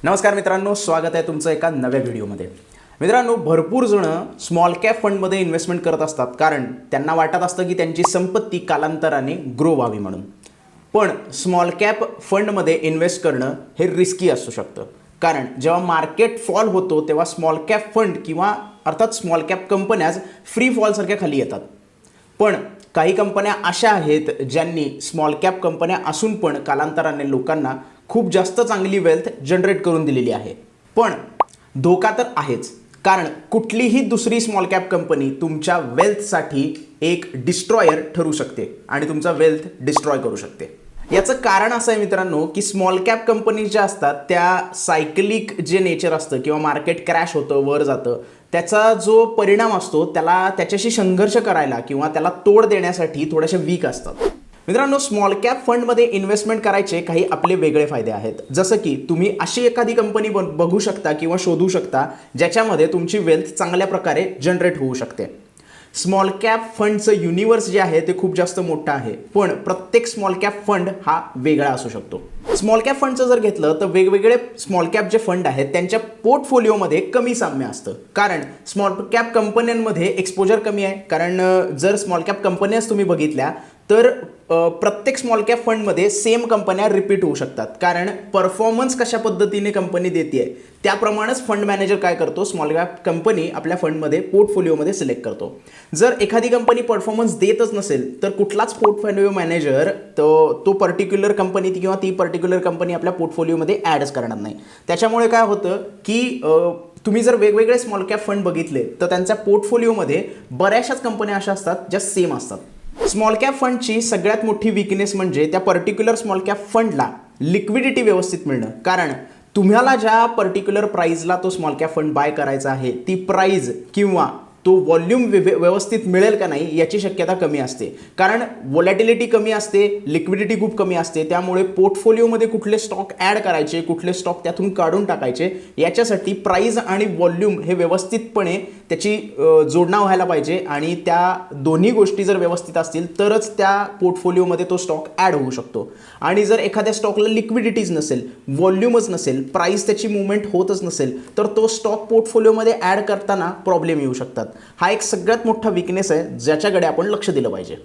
नमस्कार मित्रांनो, स्वागत आहे तुमचं एका नव्या व्हिडिओमध्ये. मित्रांनो, भरपूर जण स्मॉल कॅप फंडमध्ये इन्व्हेस्टमेंट करत असतात कारण त्यांना वाटत असतं की त्यांची संपत्ती कालांतराने ग्रो व्हावी म्हणून. पण स्मॉल कॅप फंडमध्ये इन्व्हेस्ट करणं हे रिस्की असू शकतं कारण जेव्हा मार्केट फॉल होतो तेव्हा स्मॉल कॅप फंड किंवा अर्थात स्मॉल कॅप कंपन्याज फ्री फॉलसारख्या खाली येतात. पण काही कंपन्या अशा आहेत ज्यांनी स्मॉल कॅप कंपन्या असून पण कालांतराने लोकांना खूप जास्त चांगली वेल्थ जनरेट करून दिलेली आहे. पण धोका तर आहेच, कारण कुठलीही दुसरी स्मॉल कॅप कंपनी तुमच्या वेल्थसाठी एक डिस्ट्रॉयर ठरू शकते आणि तुमचा वेल्थ डिस्ट्रॉय करू शकते. याचं कारण असं आहे मित्रांनो की स्मॉल कॅप कंपनी ज्या असतात त्या सायकलिक जे नेचर असतं किंवा मार्केट क्रॅश होतं, वर जातं, त्याचा जो परिणाम असतो त्याला त्याच्याशी संघर्ष करायला किंवा त्याला तोड देण्यासाठी थोड्याशा वीक असतात. मित्रांनो, स्मॉल कॅप फंडमध्ये इन्व्हेस्टमेंट करायचे काही आपले वेगळे फायदे आहेत. जसं की तुम्ही अशी एखादी कंपनी बघू शकता किंवा शोधू शकता ज्याच्यामध्ये तुमची वेल्थ चांगल्या प्रकारे जनरेट होऊ शकते. स्मॉल कॅप फंडचं युनिवर्स जे आहे ते खूप जास्त मोठं आहे, पण प्रत्येक स्मॉल कॅप फंड हा वेगळा असू शकतो. स्मॉल कॅप फंडचं जर घेतलं तर वेगवेगळे स्मॉल कॅप जे फंड आहेत त्यांच्या पोर्टफोलिओमध्ये कमी साम्य असतं, कारण स्मॉल कॅप कंपन्यांमध्ये एक्सपोजर कमी आहे. कारण जर स्मॉल कॅप कंपन्याच तुम्ही बघितल्या तर प्रत्येक स्मॉल कॅप फंडमध्ये सेम कंपन्या रिपीट होऊ शकतात, कारण परफॉर्मन्स कशा पद्धतीने कंपनी देते आहे त्याप्रमाणेच फंड मॅनेजर काय करतो, स्मॉल कॅप कंपनी आपल्या फंडमध्ये पोर्टफोलिओमध्ये सिलेक्ट करतो. जर एखादी कंपनी परफॉर्मन्स देतच नसेल तर कुठलाच पोर्टफोलिओ मॅनेजर तो पर्टिक्युलर कंपनी किंवा ती पर्टिक्युलर कंपनी आपल्या पोर्टफोलिओमध्ये ॲडच करणार नाही. त्याच्यामुळे काय होतं की तुम्ही जर वेगवेगळे स्मॉल कॅप फंड बघितले तर त्यांच्या पोर्टफोलिओमध्ये बऱ्याचशाच कंपन्या अशा असतात ज्या सेम असतात. स्मॉल कॅप फंडची सगळ्यात मोठी वीकनेस म्हणजे त्या पर्टिक्युलर स्मॉल कॅप फंडला लिक्विडिटी व्यवस्थित मिळणं. कारण तुम्हाला ज्या पर्टिक्युलर प्राईजला तो स्मॉल कॅप फंड बाय करायचा आहे ती प्राईज किंवा तो व्हॉल्यूम व्यवस्थित मिळेल का नाही याची शक्यता कमी असते, कारण व्हॉलॅटिलिटी कमी असते, लिक्विडिटी खूप कमी असते. त्यामुळे पोर्टफोलिओमध्ये कुठले स्टॉक ॲड करायचे, कुठले स्टॉक त्यातून काढून टाकायचे याच्यासाठी प्राईज आणि व्हॉल्यूम हे व्यवस्थितपणे त्याची जोडणा व्हायला पाहिजे आणि त्या दोन्ही गोष्टी जर व्यवस्थित असतील तरच त्या पोर्टफोलिओमध्ये तो स्टॉक ॲड होऊ शकतो. आणि जर एखाद्या स्टॉकला लिक्विडिटीज नसेल, व्हॉल्यूमच नसेल, प्राईस त्याची मुवमेंट होतच नसेल तर तो स्टॉक पोर्टफोलिओमध्ये ॲड करताना प्रॉब्लेम येऊ शकतात. हा एक सगळ्यात मोठा वीकनेस आहे ज्याच्याकडे आपण लक्ष दिलं पाहिजे.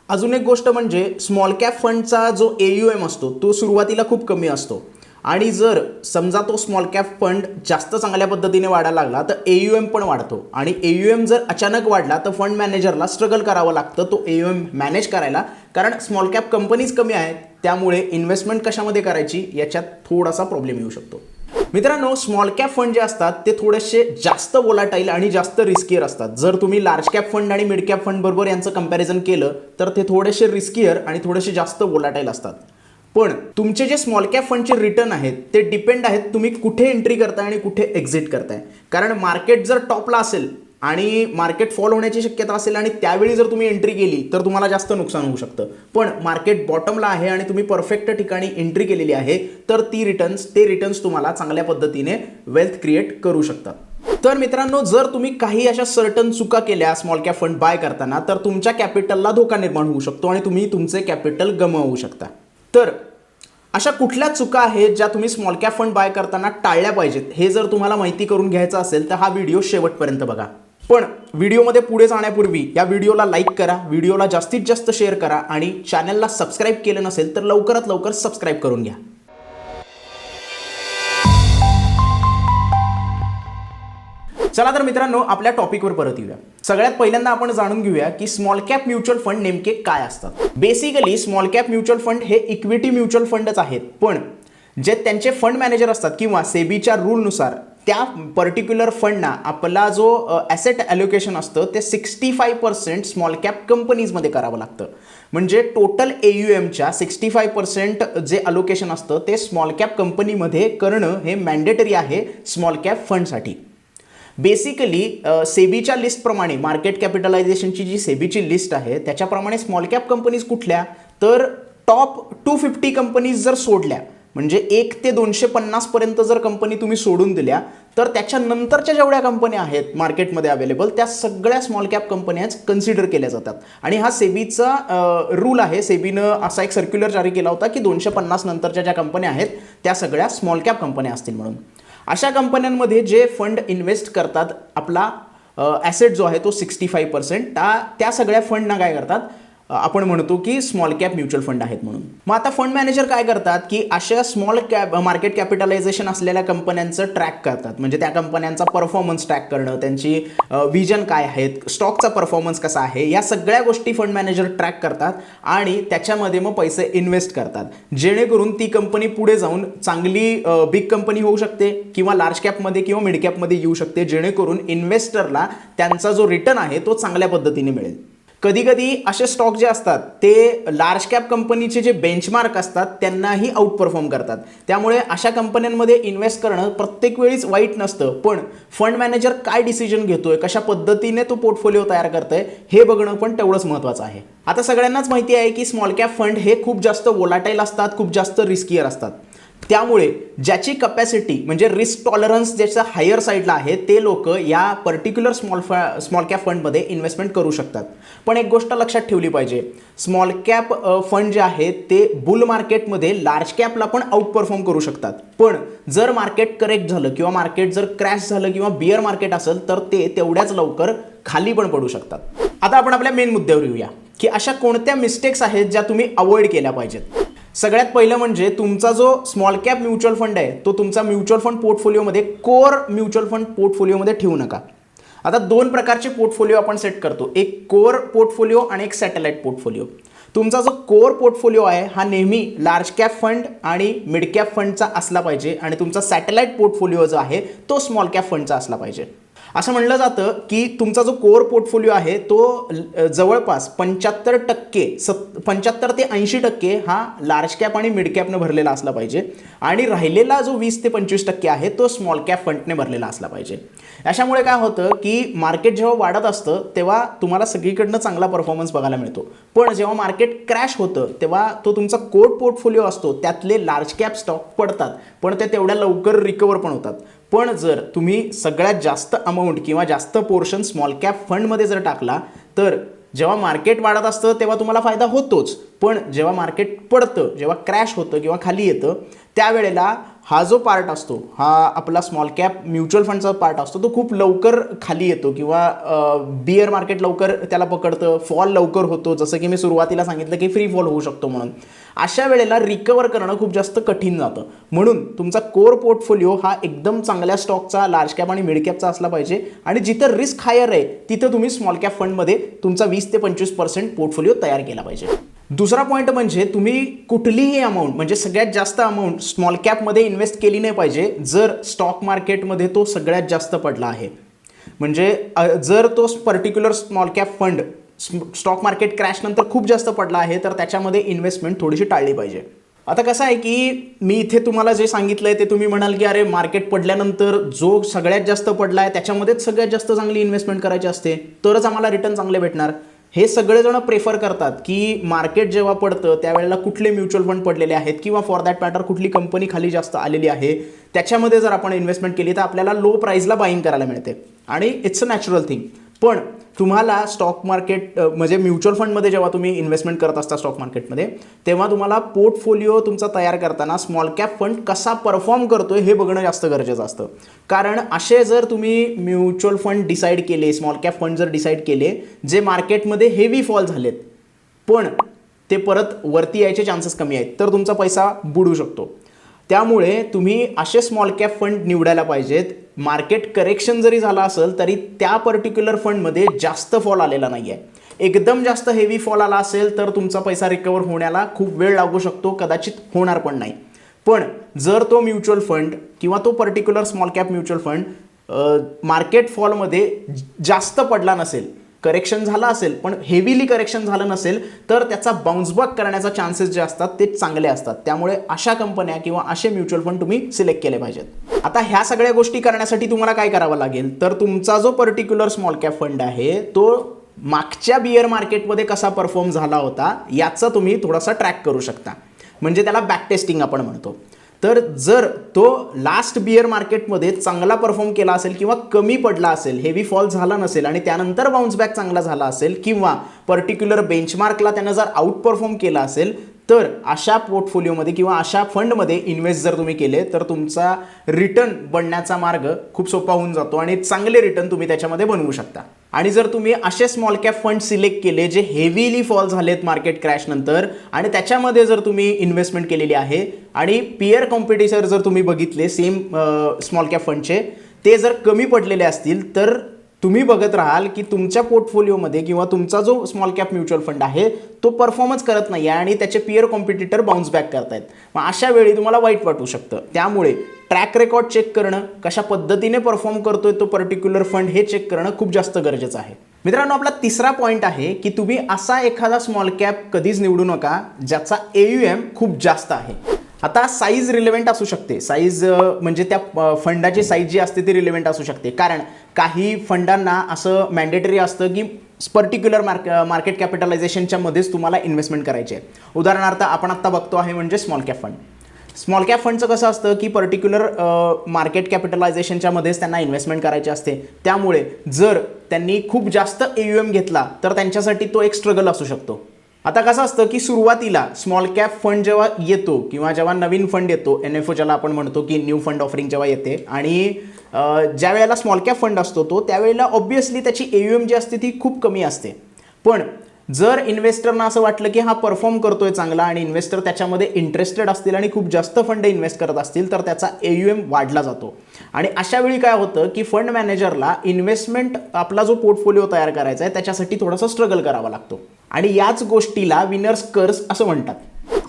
अजून एक गोष्ट म्हणजे स्मॉल कॅप फंडचा जो AUM असतो तो सुरुवातीला खूप कमी असतो आणि जर समजा तो स्मॉल कॅप फंड जास्त चांगल्या पद्धतीने वाढायला लागला तर AUM पण वाढतो आणि AUM जर अचानक वाढला तर फंड मॅनेजरला स्ट्रगल करावं लागतं तो AUM मॅनेज करायला, कारण स्मॉल कॅप कंपनीज कमी आहेत. त्यामुळे इन्व्हेस्टमेंट कशामध्ये करायची याच्यात थोडासा प्रॉब्लेम येऊ शकतो. मित्रांनो, स्मॉल कॅप फंड जे असतात ते थोडेसे जास्त वोलाटाईल आणि जास्त रिस्कियर असतात. जर तुम्ही लार्ज कॅप फंड आणि मिड कॅप फंड बरोबर यांचं कंपॅरिझन केलं तर ते थोडेसे रिस्कियर आणि थोडेसे जास्त वोलाटाईल असतात. पण तुमचे जे स्मॉल कॅप फंडचे रिटर्न आहेत ते डिपेंड आहेत तुम्ही कुठे एंट्री करताय आणि कुठे एक्झिट करताय. कारण मार्केट जर टॉपला असेल आणि मार्केट फॉल होण्याची शक्यता असेल आणि त्यावेळी जर तुम्ही एंट्री केली तर तुम्हाला जास्त नुकसान होऊ शकतं. पण मार्केट बॉटमला आहे आणि तुम्ही परफेक्ट ठिकाणी एंट्री केलेली आहे तर ते रिटर्न्स तुम्हाला चांगल्या पद्धतीने वेल्थ क्रिएट करू शकतात. तर मित्रांनो, जर तुम्ही काही अशा सर्टन चुका केल्या स्मॉल कॅप फंड बाय करताना तर तुमच्या कॅपिटलला धोका निर्माण होऊ शकतो आणि तुम्ही तुमचे कॅपिटल गमावू शकता. तर अशा कुठल्या चुका आहेत ज्या तुम्ही स्मॉल कॅप फंड बाय करताना टाळल्या पाहिजेत हे जर तुम्हाला माहिती करून घ्यायचं असेल तर हा व्हिडिओ शेवटपर्यंत बघा. पण व्हिडिओमध्ये पुढे जाण्यापूर्वी या व्हिडिओला लाईक करा, व्हिडिओला जास्तीत जास्त शेअर करा आणि चॅनलला सबस्क्राईब केलं नसेल तर लवकरात लवकर सबस्क्राईब करून घ्या. चला तर मित्रांनो, आपल्या टॉपिकवर परत येऊया. सगळ्यात पहिल्यांदा आपण जाणून घेऊया की स्मॉल कॅप म्युच्युअल फंड नेमके काय असतात. Basically small cap mutual fund हे इक्विटी म्युच्युअल फंडच आहेत, पण जे त्यांचे फंड मॅनेजर असतात किंवा सेबीच्या रूलनुसार त्या पर्टिक्युलर फंडना आपला जो ॲसेट ॲलोकेशन असतं ते 65% स्मॉल कॅप कंपनीजमध्ये करावं लागतं. म्हणजे टोटल AUMच्या 65% जे अलोकेशन असतं ते स्मॉल कॅप कंपनीमध्ये करणं हे मॅन्डेटरी आहे स्मॉल कॅप फंडसाठी. बेसिकली सेबीच्या लिस्टप्रमाणे मार्केट कॅपिटलायझेशनची जी सेबीची लिस्ट आहे त्याच्याप्रमाणे स्मॉल कॅप कंपनीज कुठल्या तर टॉप 250 कंपनीज जर सोडल्या म्हणजे 1 ते 250 पर्यंत जर कंपनी तुम्ही सोडून दिल्या तर त्याच्यानंतरच्या जेवढ्या कंपन्या आहेत मार्केटमध्ये अवेलेबल त्या सगळ्या स्मॉल कॅप कंपन्याच कन्सिडर केल्या जातात. आणि हा सेबीचा रूल आहे. सेबीनं असा एक सर्क्युलर जारी केला होता की 250 नंतरच्या ज्या कंपन्या आहेत त्या सगळ्या स्मॉल कॅप कंपन्या असतील म्हणून. अशा कंपन्यांमध्ये जे फंड इन्व्हेस्ट करतात आपला ॲसेट जो आहे तो 65% त्या सगळ्या फंडना काय करतात आपण म्हणतो की स्मॉल कॅप म्युच्युअल फंड आहेत म्हणून. मग आता फंड मॅनेजर काय करतात की अशा स्मॉल कॅप मार्केट कॅपिटलायझेशन असलेल्या कंपन्यांचं ट्रॅक करतात. म्हणजे त्या कंपन्यांचा परफॉर्मन्स ट्रॅक करणं, त्यांची विजन काय आहेत, स्टॉकचा परफॉर्मन्स कसा आहे, या सगळ्या गोष्टी फंड मॅनेजर ट्रॅक करतात आणि त्याच्यामध्ये मग पैसे इन्व्हेस्ट करतात जेणेकरून ती कंपनी पुढे जाऊन चांगली बिग कंपनी होऊ शकते किंवा लार्ज कॅपमध्ये किंवा मिड कॅपमध्ये येऊ शकते, जेणेकरून इन्व्हेस्टरला त्यांचा जो रिटर्न आहे तो चांगल्या पद्धतीने मिळेल. कधी कधी असे स्टॉक जे असतात ते लार्ज कॅप कंपनीचे जे बेंचमार्क असतात त्यांनाही आउट परफॉर्म करतात. त्यामुळे अशा कंपन्यांमध्ये इन्व्हेस्ट करणं प्रत्येक वेळीच वाईट नसतं, पण फंड मॅनेजर काय डिसिजन घेतोय, कशा पद्धतीने तो पोर्टफोलिओ तयार करतोय हे बघणं पण तेवढंच महत्त्वाचं आहे. आता सगळ्यांनाच माहिती आहे की स्मॉल कॅप फंड हे खूप जास्त वोलाटाईल असतात, खूप जास्त रिस्कियर असतात. त्यामुळे ज्याची कपॅसिटी म्हणजे रिस्क टॉलरन्स ज्याच्या हायर साईडला आहे ते लोक या पर्टिक्युलर स्मॉल कॅप फंडमध्ये इन्व्हेस्टमेंट करू शकतात. पण एक गोष्ट लक्षात ठेवली पाहिजे, स्मॉल कॅप फंड जे आहेत ते बुल मार्केटमध्ये लार्ज कॅपला पण आउट परफॉर्म करू शकतात. पण जर मार्केट करेक्ट झालं किंवा मार्केट जर क्रॅश झालं किंवा बिअर मार्केट असेल तर ते तेवढ्याच लवकर खाली पण पडू शकतात. आता आपण आपल्या मेन मुद्द्यावर येऊया की अशा कोणत्या मिस्टेक्स आहेत ज्या तुम्ही अवॉइड केल्या पाहिजेत. सगळ्यात पहिलं म्हणजे तुमचा जो स्मॉल कॅप म्युच्युअल फंड आहे तो तुमचा म्युच्युअल फंड पोर्टफोलिओमध्ये कोर म्युच्युअल फंड पोर्टफोलिओमध्ये ठेवू नका. आता 2 प्रकारचे पोर्टफोलिओ आपण सेट करतो, एक कोर पोर्टफोलिओ आणि एक सॅटेलाइट पोर्टफोलिओ. तुमचा जो कोर पोर्टफोलिओ आहे हा नेहमी लार्ज कॅप फंड आणि मिड कॅप फंडचा असला पाहिजे आणि तुमचा सॅटेलाइट पोर्टफोलिओ जो आहे तो स्मॉल कॅप फंडचा असला पाहिजे. असं म्हणलं जातं की तुमचा जो कोर पोर्टफोलिओ आहे तो जवळपास 75% ते 80% हा लार्ज कॅप आणि मिड कॅपने भरलेला असला पाहिजे आणि राहिलेला जो 20 ते 25% आहे तो स्मॉल कॅप फंडने भरलेला असला पाहिजे. अशामुळे काय होतं की मार्केट जेव्हा वाढत असतं तेव्हा तुम्हाला सगळीकडनं चांगला परफॉर्मन्स बघायला मिळतो, पण जेव्हा मार्केट क्रॅश होतं तेव्हा तो तुमचा कोर पोर्टफोलिओ असतो त्यातले लार्ज कॅप स्टॉक पडतात, पण ते तेवढ्या लवकर रिकवर पण होतात. पण जर तुम्ही सगळ्यात जास्त अमाऊंट किंवा जास्त पोर्शन स्मॉल कॅप फंडमध्ये जर टाकला तर जेव्हा मार्केट वाढत असतं तेव्हा तुम्हाला फायदा होतोच, पण जेव्हा मार्केट पडतं, जेव्हा क्रॅश होतं किंवा खाली येतं त्यावेळेला हा जो पार्ट असतो हा आपला स्मॉल कॅप म्युच्युअल फंडचा पार्ट असतो तो खूप लवकर खाली येतो किंवा बिअर मार्केट लवकर त्याला पकडतं, फॉल लवकर होतो, जसं की मी सुरुवातीला सांगितलं की फ्री फॉल होऊ शकतो म्हणून. अशा वेळेला रिकवर करणं खूप जास्त कठीण जातं. म्हणून तुमचा कोर पोर्टफोलिओ हा एकदम चांगल्या स्टॉकचा लार्ज कॅप आणि मिड कॅपचा असला पाहिजे आणि जिथं रिस्क हायर आहे तिथं तुम्ही स्मॉल कॅप फंडमध्ये तुमचा 20 ते 25% पोर्टफोलिओ तयार केला पाहिजे. दुसरा पॉईंट म्हणजे तुम्ही कुठलीही अमाऊंट म्हणजे सगळ्यात जास्त अमाऊंट स्मॉल कॅपमध्ये इन्व्हेस्ट केली नाही पाहिजे जर स्टॉक मार्केटमध्ये तो सगळ्यात जास्त पडला आहे. म्हणजे जर तो particular small cap fund stock market crash नंतर खूप जास्त पडला आहे तर त्याच्यामध्ये इन्व्हेस्टमेंट थोडीशी टाळली पाहिजे. आता कसं आहे की मी इथे तुम्हाला जे सांगितलंय ते तुम्ही म्हणाल की अरे मार्केट पडल्यानंतर जो सगळ्यात जास्त पडला आहे त्याच्यामध्येच सगळ्यात जास्त चांगली इन्व्हेस्टमेंट करायची असते तरच आम्हाला रिटर्न चांगले भेटणार. हे सगळेजण प्रेफर करतात की मार्केट जेव्हा पडतं त्यावेळेला कुठले म्युच्युअल फंड पडलेले आहेत किंवा फॉर दॅट मॅटर कुठली कंपनी खाली जास्त आलेली आहे त्याच्यामध्ये जर आपण इन्व्हेस्टमेंट केली तर आपल्याला लो प्राईसला बाईंग करायला मिळते आणि इट्स अ नॅचरल थिंग. पण तुम्हाला स्टॉक मार्केट म्हणजे म्युच्युअल फंडमध्ये जेव्हा तुम्ही इन्व्हेस्टमेंट करत असता स्टॉक मार्केटमध्ये तेव्हा तुम्हाला पोर्टफोलिओ तुमचा तयार करताना स्मॉल कॅप फंड कसा परफॉर्म करतोय हे बघणं जास्त गरजेचं असतं. कारण असे जर तुम्ही म्युच्युअल फंड डिसाईड केले, स्मॉल कॅप फंड जर डिसाईड केले जे मार्केटमध्ये हेवी फॉल झालेत पण ते परत वरती यायचे चान्सेस कमी आहेत तर तुमचा पैसा बुडू शकतो. त्यामुळे तुम्ही असे स्मॉल कॅप फंड निवडायला पाहिजेत. मार्केट करेक्शन जरी झाला असेल तरी त्या पर्टिक्युलर फंडमध्ये जास्त फॉल आलेला नाही आहे. एकदम जास्त हेवी फॉल आला असेल तर तुमचा पैसा रिकवर होण्याला खूप वेळ लागू शकतो, कदाचित होणार पण नाही. पण जर तो म्युच्युअल फंड किंवा तो particular small cap mutual fund market फॉलमध्ये जास्त पडला नसेल, करेक्शन झालं असेल पण हेवीली करेक्शन झालं नसेल तर त्याचा बाउन्स बॅक करण्याचा चान्सेस जे असतात ते चांगले असतात. त्यामुळे अशा कंपन्या किंवा असे म्युच्युअल फंड तुम्ही सिलेक्ट केले पाहिजेत. आता ह्या सगळ्या गोष्टी करण्यासाठी तुम्हाला काय करावं लागेल तर तुमचा जो पर्टिक्युलर स्मॉल कॅप फंड आहे तो मागच्या बिअर मार्केटमध्ये कसा परफॉर्म झाला होता याचा तुम्ही थोडासा ट्रॅक करू शकता. म्हणजे त्याला बॅक टेस्टिंग आपण म्हणतो. तर जर तो लास्ट बिअर मार्केटमध्ये चांगला परफॉर्म केला असेल किंवा कमी पडला असेल, हेवी फॉल झाला नसेल आणि त्यानंतर बाउन्स बॅक चांगला झाला असेल किंवा पर्टिक्युलर बेंचमार्कला त्यानं जर आउट परफॉर्म केला असेल, तर अशा पोर्टफोलिओमध्ये किंवा अशा फंडमध्ये इन्व्हेस्ट जर तुम्ही केले तर तुमचा रिटर्न बनण्याचा मार्ग खूप सोपा होऊन जातो आणि चांगले रिटर्न तुम्ही त्याच्यामध्ये बनवू शकता. आणि जर तुम्ही असे स्मॉल कॅप फंड सिलेक्ट केले जे हेवीली फॉल झालेत मार्केट क्रॅश नंतर आणि त्याच्यामध्ये जर तुम्ही इन्व्हेस्टमेंट केलेली आहे आणि पिअर कॉम्पिटिटर जर तुम्ही बघितले सेम स्मॉल कॅप फंडचे, ते जर कमी पडलेले असतील तर तुम्ही बघत राहाल की तुमच्या पोर्टफोलिओमध्ये किंवा तुमचा जो स्मॉल कॅप म्युच्युअल फंड आहे तो परफॉर्मन्स करत नाही आहे आणि त्याचे पिअर कॉम्पिटिटर बाउन्स बॅक करतायत. मग अशा वेळी तुम्हाला वाईट वाटू शकतं. त्यामुळे ट्रॅक रेकॉर्ड चेक करणं, कशा पद्धतीने परफॉर्म करतोय तो पर्टिक्युलर फंड हे चेक करणं खूप जास्त गरजेचं आहे. मित्रांनो, आपला तिसरा पॉईंट आहे की तुम्ही असा एखादा स्मॉल कॅप कधीच निवडू नका ज्याचा AUM खूप जास्त आहे. आता साईज रिलेव्हंट असू शकते, साईज म्हणजे त्या फंडाची साईज जी असते ती रिलेव्हंट असू शकते. कारण काही फंडांना असं मॅन्डेटरी असतं की पर्टिक्युलर मार्केट कॅपिटलायझेशनच्या मध्येच तुम्हाला इन्व्हेस्टमेंट करायची आहे. उदाहरणार्थ आपण आत्ता बघतो आहे म्हणजे small cap fund. Small cap फंडचं कसं असतं की पर्टिक्युलर मार्केट कॅपिटलायझेशनच्या मध्येच त्यांना इन्व्हेस्टमेंट करायची असते. त्यामुळे जर त्यांनी खूप जास्त AUM घेतला तर त्यांच्यासाठी तो एक स्ट्रगल असू शकतो. आता कसं असतं की सुरुवातीला स्मॉल कॅप फंड जेव्हा येतो किंवा जेव्हा नवीन फंड येतो, NFO ज्याला आपण म्हणतो की न्यू फंड ऑफरिंग जेव्हा येते आणि ज्या वेळेला स्मॉल कॅप फंड असतो तो त्यावेळेला ऑब्व्हियसली त्याची AUM जी असते ती खूप कमी असते. पण जर इन्व्हेस्टरना असं वाटलं की हा परफॉर्म करतोय चांगला आणि इन्व्हेस्टर त्याच्यामध्ये इंटरेस्टेड असतील आणि खूप जास्त फंड इन्व्हेस्ट करत असतील तर त्याचा AUM वाढला जातो. आणि अशा वेळी काय होतं की फंड मॅनेजरला इन्व्हेस्टमेंट आपला जो पोर्टफोलिओ तयार करायचा आहे त्याच्यासाठी थोडासा स्ट्रगल करावा लागतो आणि याच गोष्टीला विनर्स कर्स असं म्हणतात.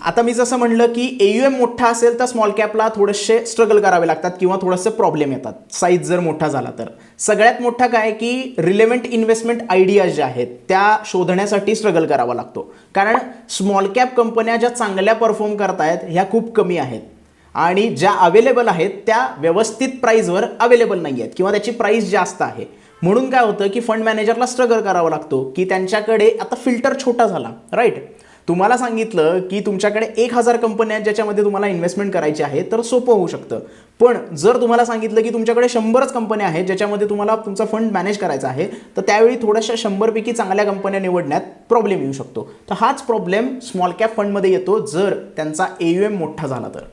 आता मी जसं म्हणलं की AUM मोठा असेल तर स्मॉल कॅपला थोडेसे स्ट्रगल करावे लागतात किंवा थोडेसे प्रॉब्लेम येतात साईज जर मोठा झाला तर. सगळ्यात मोठा काय की रिलेव्हंट इन्व्हेस्टमेंट आयडियाज ज्या आहेत त्या शोधण्यासाठी स्ट्रगल करावा लागतो. कारण स्मॉल कॅप कंपन्या ज्या चांगल्या परफॉर्म करतायत ह्या खूप कमी आहेत आणि ज्या अवेलेबल आहेत त्या व्यवस्थित प्राईजवर अवेलेबल नाही आहेत किंवा त्याची प्राईस जास्त आहे. म्हणून काय होतं की फंड मॅनेजरला स्ट्रगल करावा लागतो की त्यांच्याकडे आता फिल्टर छोटा झाला, राईट. तुम्हाला सांगितलं की तुमच्याकडे 1000 कंपन्या आहेत ज्याच्यामध्ये तुम्हाला इन्व्हेस्टमेंट करायची आहे तर सोपं होऊ शकतं. पण जर तुम्हाला सांगितलं की तुमच्याकडे 100च कंपन्या आहेत ज्याच्यामध्ये तुम्हाला तुमचा फंड मॅनेज करायचा आहे तर त्यावेळी थोड्याशा 100 पैकी चांगल्या कंपन्या निवडण्यात प्रॉब्लेम येऊ शकतो. तर हाच प्रॉब्लेम स्मॉल कॅप फंडमध्ये येतो जर त्यांचा AUM मोठा झाला तर.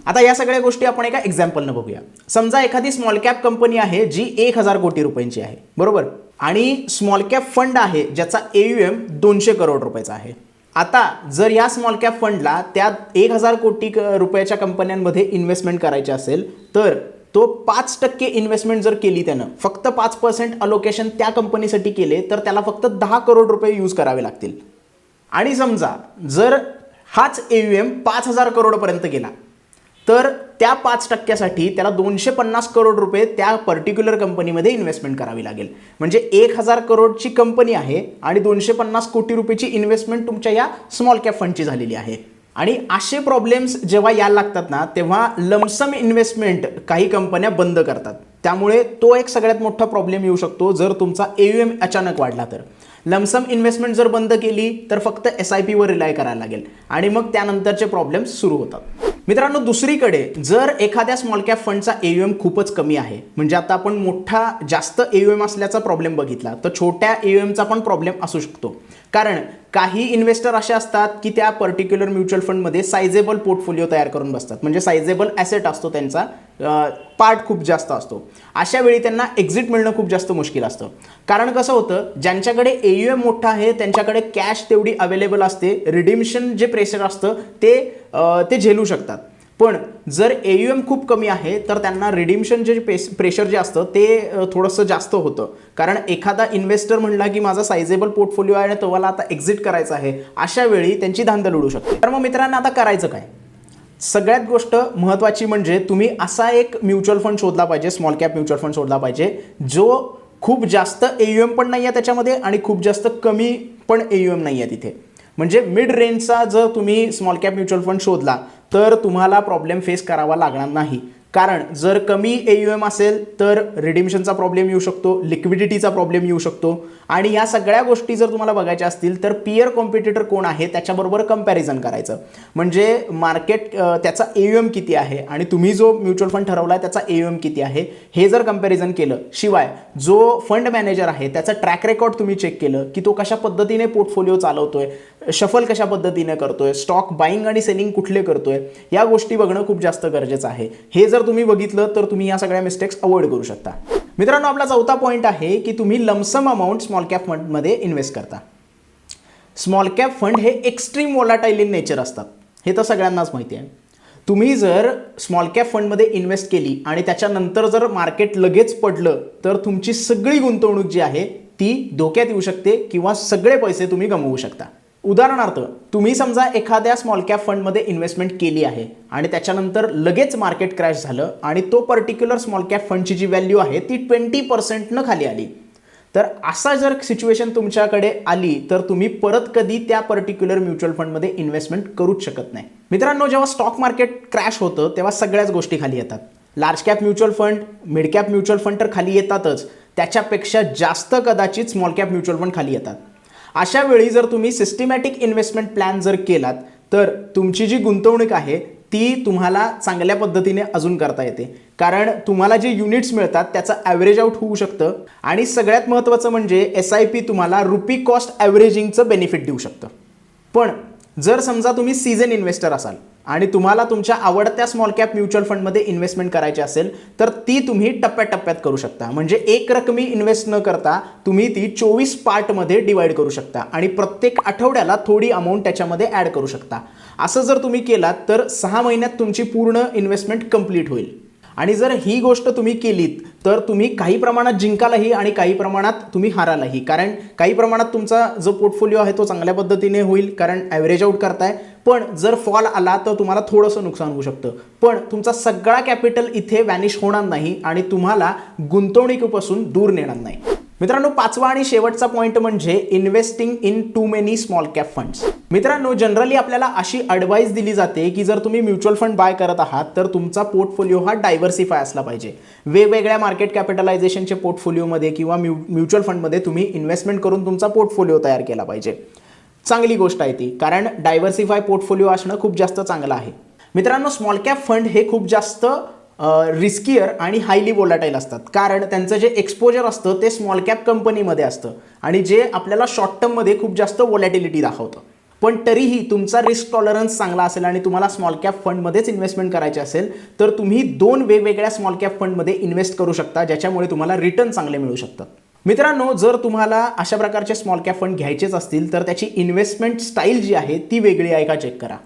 आता या सगळ्या गोष्टी आपण एका एक्झाम्पलनं बघूया. समजा एखादी स्मॉल कॅप कंपनी आहे जी 1000 कोटी रुपयांची आहे, बरोबर, आणि स्मॉल कॅप फंड आहे ज्याचा AUM 200 करोड रुपयाचा आहे. आता जर या स्मॉल कॅप फंडला त्या 1000 कोटी रुपयाच्या कंपन्यांमध्ये इन्व्हेस्टमेंट करायची असेल तर तो 5% इन्व्हेस्टमेंट जर केली त्यानं, फक्त 5% अलोकेशन त्या कंपनीसाठी केले तर त्याला फक्त 10 करोड रुपये यूज करावे लागतील. आणि समजा जर हाच AUM 5000 करोडपर्यंत गेला तर त्या 5%साठी त्याला 250 करोड रुपये त्या पर्टिक्युलर कंपनीमध्ये इन्व्हेस्टमेंट करावी लागेल. म्हणजे 1000 करोडची कंपनी आहे आणि 250 कोटी रुपयाची इन्व्हेस्टमेंट तुमच्या या स्मॉल कॅप फंडची झालेली आहे. आणि असे प्रॉब्लेम्स जेव्हा यायला लागतात ना तेव्हा लमसम इन्व्हेस्टमेंट काही कंपन्या बंद करतात. त्यामुळे तो एक सगळ्यात मोठा प्रॉब्लेम येऊ शकतो जर तुमचा AUM अचानक वाढला तर. लमसम इन्व्हेस्टमेंट जर बंद केली तर फक्त SIP वर रिलाय करायला लागेल आणि मग त्यानंतरचे प्रॉब्लेम्स सुरू होतात. मित्रांनो, दुसरीकडे जर एखाद्या स्मॉल कॅप फंडचा AUM खूपच कमी आहे, म्हणजे आता आपण मोठा जास्त AUM असल्याचा प्रॉब्लेम बघितला तर छोट्या AUMचा पण प्रॉब्लेम असू शकतो. कारण काही इन्व्हेस्टर असे असतात की त्या पर्टिक्युलर म्युच्युअल फंडमध्ये सायझेबल पोर्टफोलिओ तयार करून बसतात, म्हणजे सायझेबल ॲसेट असतो त्यांचा, पार्ट खूप जास्त असतो. अशा वेळी त्यांना एक्झिट मिळणं खूप जास्त मुश्किल असतं. कारण कसं होतं, ज्यांच्याकडे AUM मोठा आहे त्यांच्याकडे कॅश तेवढी अवेलेबल असते, रिडिम्शन जे प्रेशर असतं ते झेलू शकतात. पण जर AUM खूप कमी आहे तर त्यांना रिडिम्शन जे प्रेशर जे असतं ते थोडंसं जास्त होतं. कारण एखादा इन्व्हेस्टर म्हणला की माझा सायझेबल पोर्टफोलिओ आहे आणि तो मला आता एक्झिट करायचा आहे, अशा वेळी त्यांची धांदल उडू शकते. तर मग मित्रांनो, आता करायचं काय? सगळ्यात गोष्ट महत्त्वाची म्हणजे तुम्ही असा एक म्युच्युअल फंड शोधला पाहिजे, स्मॉल कॅप म्युच्युअल फंड शोधला पाहिजे जो खूप जास्त AUM पण नाही आहे त्याच्यामध्ये आणि खूप जास्त कमी पण AUM नाही आहे तिथे. म्हणजे मिड रेंजचा जर तुम्ही स्मॉल कॅप म्युच्युअल फंड शोधला तर तुम्हाला प्रॉब्लेम फेस करावा लागणार नाही. कारण जर कमी AUM असेल तर रिडिम्शनचा प्रॉब्लेम येऊ शकतो, लिक्विडिटीचा प्रॉब्लेम येऊ शकतो आणि या सगळ्या गोष्टी जर तुम्हाला बघायच्या असतील तर पियर कॉम्पिटिटर कोण आहे त्याच्याबरोबर कंपॅरिझन करायचं. म्हणजे मार्केट त्याचा AUM किती आहे आणि तुम्ही जो म्युच्युअल फंड ठरवला त्याचा AUM किती आहे हे जर कंपॅरिझन केलं, शिवाय जो फंड मॅनेजर आहे त्याचा ट्रॅक रेकॉर्ड तुम्ही चेक केलं की तो कशा पद्धतीने पोर्टफोलिओ चालवतोय, शफल कशा पद्धतीने करतोय, स्टॉक बाईंग आणि सेलिंग कुठले करतोय, या गोष्टी बघणं खूप जास्त गरजेचं आहे. हे जर तुम्ही बघितलं तर तुम्ही या सगळ्या मिस्टेक्स अवॉइड करू शकता. मित्रांनो, आपला चौथा पॉईंट आहे की तुम्ही लमसम अमाऊंट स्मॉल कॅप फंडमध्ये इन्व्हेस्ट करता. स्मॉल कॅप फंड हे एक्स्ट्रीम वॉलाटाईल इन नेचर असतात, हे तर सगळ्यांनाच माहिती आहे. तुम्ही जर स्मॉल कॅप फंडमध्ये इन्व्हेस्ट केली आणि त्याच्यानंतर जर मार्केट लगेच पडलं तर तुमची सगळी गुंतवणूक जी आहे ती धोक्यात येऊ शकते किंवा सगळे पैसे तुम्ही गमवू शकता. उदाहरणार्थ, तुम्ही समजा एखाद्या स्मॉल कॅप फंडमध्ये इन्व्हेस्टमेंट केली आहे आणि त्याच्यानंतर लगेच मार्केट क्रॅश झालं आणि तो पर्टिक्युलर स्मॉल कॅप फंडची जी व्हॅल्यू आहे ती 20% खाली आली, तर असा जर सिच्युएशन तुमच्याकडे आली तर तुम्ही परत कधी त्या पर्टिक्युलर म्युच्युअल फंडमध्ये इन्व्हेस्टमेंट करूच शकत नाही. मित्रांनो, जेव्हा स्टॉक मार्केट क्रॅश होतं तेव्हा सगळ्याच गोष्टी खाली येतात. Large cap mutual fund, mid cap mutual fund तर खाली येतातच, त्याच्यापेक्षा जास्त कदाचित स्मॉल कॅप म्युच्युअल फंड खाली येतात. अशा वेळी जर तुम्ही सिस्टमॅटिक इन्व्हेस्टमेंट प्लॅन जर केलात तर तुमची जी गुंतवणूक आहे ती तुम्हाला चांगल्या पद्धतीने अजून करता येते, कारण तुम्हाला जे युनिट्स मिळतात त्याचं ॲव्हरेज आउट होऊ शकतं आणि सगळ्यात महत्त्वाचं म्हणजे SIP तुम्हाला रुपी कॉस्ट ॲव्हरेजिंगचं बेनिफिट देऊ शकतं. पण जर समजा तुम्ही सीझन इन्व्हेस्टर असाल आणि तुम्हाला तुमच्या आवडत्या स्मॉल कॅप म्युच्युअल फंडमध्ये इन्व्हेस्टमेंट करायची असेल तर ती तुम्ही टप्प्याटप्प्यात करू शकता. म्हणजे एक रकमी इन्व्हेस्ट न करता तुम्ही ती 24 पार्टमध्ये डिवाइड करू शकता आणि प्रत्येक आठवड्याला थोडी अमाऊंट त्याच्यामध्ये ॲड करू शकता. असं जर तुम्ही केलात तर 6 महिन्यात तुमची पूर्ण इन्व्हेस्टमेंट कंप्लीट होईल. आणि जर ही गोष्ट तुम्ही केलीत तर तुम्ही काही प्रमाणात जिंकालही आणि काही प्रमाणात तुम्ही हारालही, कारण काही प्रमाणात तुमचा जो पोर्टफोलिओ आहे तो चांगल्या पद्धतीने होईल कारण ॲव्हरेज आउट करताय. पण जर फॉल आला तर तुम्हाला थोडंसं नुकसान होऊ शकतं, पण तुमचा सगळा कॅपिटल इथे वॅनिश होणार नाही आणि तुम्हाला गुंतवणुकीपासून दूर नेणार नाही. मित्रांनो, पाचवा आणि शेवटचा पॉईंट म्हणजे investing in too many small cap funds. मित्रांनो, जनरली आपल्याला अशी ॲडवाईस दिली जाते की जर तुम्ही म्युच्युअल फंड बाय करत आहात तर तुमचा पोर्टफोलिओ हा डायव्हर्सिफाय असला पाहिजे. वेगवेगळ्या मार्केट कॅपिटलायझेशनचे पोर्टफोलिओमध्ये किंवा म्युच्युअल फंडमध्ये तुम्ही इन्व्हेस्टमेंट करून तुमचा पोर्टफोलिओ तयार केला पाहिजे. चांगली गोष्ट आहे ती, कारण डायव्हर्सिफाय पोर्टफोलिओ असणं खूप जास्त चांगलं आहे. मित्रांनो, स्मॉल कॅप फंड हे खूप जास्त रिस्कियर आणि हायली वोलाटाईल असतात, कारण त्यांचं जे एक्सपोजर असतं ते स्मॉल कॅप कंपनीमध्ये असतं आणि जे आपल्याला शॉर्ट टर्ममध्ये खूप जास्त वोलॅटिलिटी दाखवतं. पण तरीही तुमचा रिस्क टॉलरन्स चांगला असेल आणि तुम्हाला स्मॉल कॅप फंडमध्येच इन्व्हेस्टमेंट करायचे असेल तर तुम्ही 2 वेगवेगळ्या स्मॉल कॅप फंडमध्ये इन्व्हेस्ट करू शकता, ज्याच्यामुळे तुम्हाला रिटर्न चांगले मिळू शकतात. मित्रांनो, जर तुम्हाला अशा प्रकारचे स्मॉल कॅप फंड घ्यायचेच असतील तर त्याची इन्व्हेस्टमेंट स्टाईल जी आहे ती वेगळी आहे का चेक करा.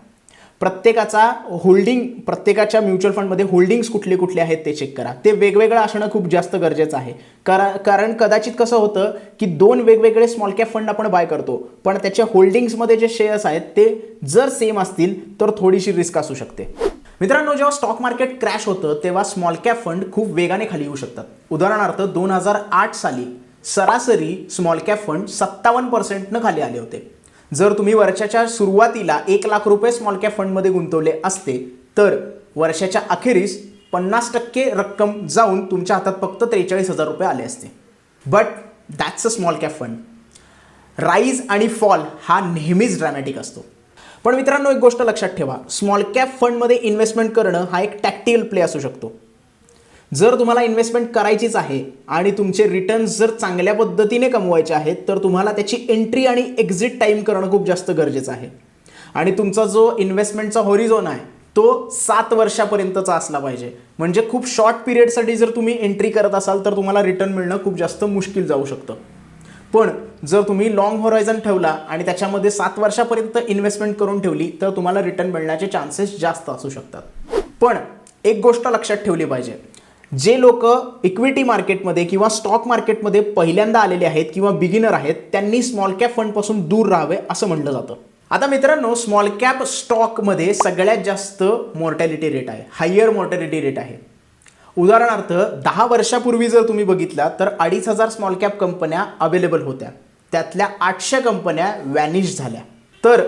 प्रत्येकाच्या म्युच्युअल फंडमध्ये होल्डिंग्स कुठले कुठले आहेत ते चेक करा. ते वेगवेगळं असणं खूप जास्त गरजेचं आहे, कारण कदाचित कसं होतं की 2 वेगवेगळे स्मॉल कॅप फंड आपण बाय करतो, पण त्याच्या होल्डिंग्समध्ये जे शेअर्स आहेत ते जर सेम असतील तर थोडीशी रिस्क असू शकते. मित्रांनो, जेव्हा स्टॉक मार्केट क्रॅश होतं तेव्हा स्मॉल कॅप फंड खूप वेगाने खाली येऊ शकतात. उदाहरणार्थ 2008 साली सरासरी स्मॉल कॅप फंड 57% खाली आले होते. जर तुम्ही वर्षाच्या सुरुवातीला 1 लाख रुपये स्मॉल कॅप फंडमध्ये गुंतवले असते तर वर्षाच्या अखेरीस 50% रक्कम जाऊन तुमच्या हातात फक्त 43,000 रुपये आले असते. But that's a small cap fund. Rise आणि फॉल हा नेहमीच ड्रॅमॅटिक असतो. पण मित्रांनो, एक गोष्ट लक्षात ठेवा, स्मॉल कॅप फंडमध्ये इन्व्हेस्टमेंट करणं हा एक टॅक्टिकल प्ले असू शकतो. जर तुम्हाला इन्व्हेस्टमेंट करायचीच आहे आणि तुमचे रिटर्न्स जर चांगल्या पद्धतीने कमवायचे आहेत तर तुम्हाला त्याची एंट्री आणि एक्झिट टाईम करणं खूप जास्त गरजेचं आहे. आणि तुमचा जो इन्व्हेस्टमेंटचा होरिझॉन आहे तो 7 वर्षापर्यंतचा असला पाहिजे. म्हणजे खूप शॉर्ट पिरियडसाठी जर तुम्ही एंट्री करत असाल तर तुम्हाला रिटर्न मिळणं खूप जास्त मुश्किल जाऊ शकतं. पण जर तुम्ही लॉंग होरायझन ठेवला आणि त्याच्यामध्ये 7 वर्षापर्यंत इन्व्हेस्टमेंट करून ठेवली तर तुम्हाला रिटर्न मिळण्याचे चान्सेस जास्त असू शकतात. पण एक गोष्ट लक्षात ठेवली पाहिजे, जे लोक इक्विटी मार्केटमध्ये किंवा स्टॉक मार्केटमध्ये पहिल्यांदा आलेले आहेत किंवा बिगिनर आहेत त्यांनी स्मॉल कॅप फंडपासून दूर राहावे असं म्हटलं जातं. आता मित्रांनो, स्मॉल कॅप स्टॉकमध्ये सगळ्यात जास्त मॉर्टॅलिटी रेट आहे, हायर मॉर्टॅलिटी रेट आहे. उदाहरणार्थ 10 वर्षापूर्वी जर तुम्ही बघितला तर 2,500 स्मॉल कॅप कंपन्या अवेलेबल होत्या, त्यातल्या 800 कंपन्या वॅनिश झाल्या. तर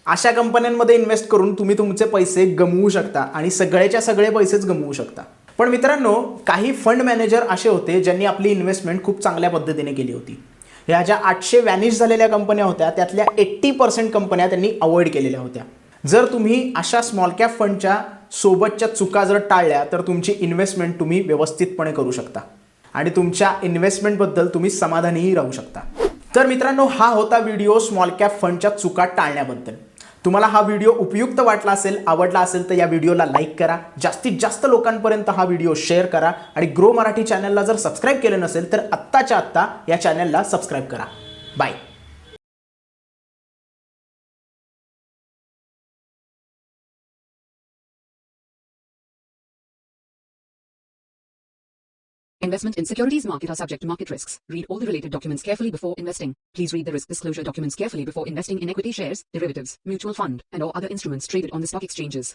अशा कंपन्यांमध्ये इन्व्हेस्ट करून तुम्ही तुमचे पैसे गमवू शकता आणि सगळेच्या सगळे पैसेच गमवू शकता. पण मित्रांनो, काही फंड मॅनेजर असे होते ज्यांनी आपली इन्व्हेस्टमेंट खूप चांगल्या पद्धतीने केली होती. ह्या ज्या 800 व्हॅनिश झालेल्या कंपन्या होत्या त्यातल्या 80% कंपन्या त्यांनी अवॉइड केलेल्या होत्या. जर तुम्ही अशा स्मॉल कॅप फंडच्या सोबतच्या चुका जर टाळल्या तर तुमची इन्व्हेस्टमेंट तुम्ही व्यवस्थितपणे करू शकता आणि तुमच्या इन्व्हेस्टमेंटबद्दल तुम्ही समाधानीही राहू शकता. तर मित्रांनो, हा होता व्हिडिओ स्मॉल कॅप फंडच्या चुका टाळण्याबद्दल. तुम्हाला हा व्हिडिओ उपयुक्त वाटला असेल, आवडला असेल तर या व्हिडिओला लाईक करा, जास्तीत जास्त लोकांपर्यंत हा व्हिडिओ शेअर करा आणि ग्रो मराठी चॅनलला जर सबस्क्राईब केलं नसेल तर आत्ताच्या आत्ता या चॅनलला सबस्क्राईब करा. Bye. Investment in securities market are subject to market risks. Read all the related documents carefully before investing. Please read the risk disclosure documents carefully before investing in equity shares, derivatives, mutual fund, and or other instruments traded on the stock exchanges.